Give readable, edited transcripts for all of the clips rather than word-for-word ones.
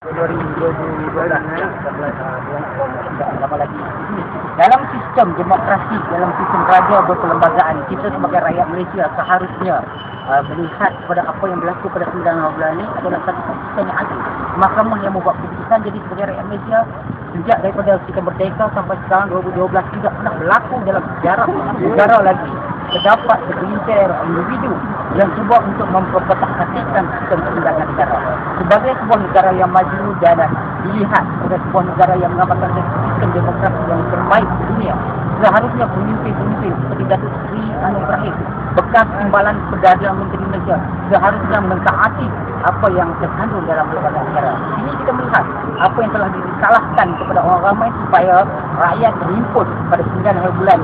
2012 tidak lama lagi. Dalam sistem demokrasi, dalam sistem raja berperlembagaan, kita sebagai rakyat Malaysia seharusnya melihat kepada apa yang berlaku pada 9 November ini adalah satu keputusan yang adil. Mahkamah yang membuat keputusan. Jadi sebagai rakyat Malaysia, sejak daripada kita merdeka sampai sekarang 2012 tidak pernah berlaku dalam sejarah negara lagi terdapat segelintir individu yang cuba untuk memperpetak-petakkan sistem perundangan negara. Sebagai sebuah negara yang maju dan dilihat sebagai sebuah negara yang mengamalkan sistem demokrasi yang terbaik di dunia, seharusnya pemimpin-pemimpin seperti Datuk Seri Anwar Ibrahim, bekas timbalan Perdana Menteri Malaysia, seharusnya mentaati apa yang terkandung dalam Undang-Undang Negara. Ini kita melihat apa yang telah disalahkan kepada orang ramai supaya rakyat berhimpun pada 9 bulan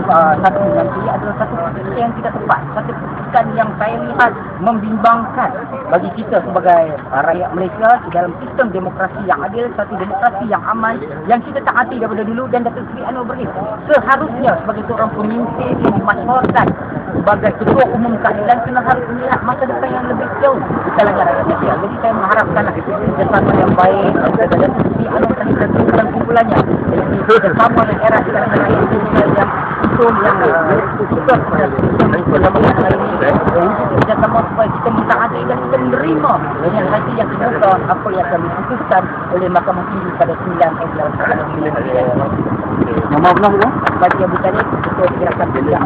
satu nanti adalah satu keputusan yang tidak tepat, satu keputusan yang saya lihat membimbangkan bagi kita sebagai rakyat Malaysia di dalam sistem demokrasi yang adil, satu demokrasi yang aman yang kita taati daripada dulu. Dan Datuk Seri Anwar Ibrahim seharusnya sebagai seorang pemimpin yang dimasyhurkan sebagai ketua umum keadilan kena harus melihat masa depan yang lebih jauh di kalangan rakyat Malaysia. Jadi saya mengharapkan kerjasama yang baik antara Datuk Seri Anwar Ibrahim dan kumpulannya bersama dengan era di kalangan rakyat Malaysia yang suka kepada kerjasama ini, kerjasama supaya kita mentaati dan kita menerima dengan hati yang terbuka apa yang akan diputuskan oleh Mahkamah Tinggi pada 9 April. Nama benar tu? Bagi Abu Talib, Ketua Gerakan Pilihan.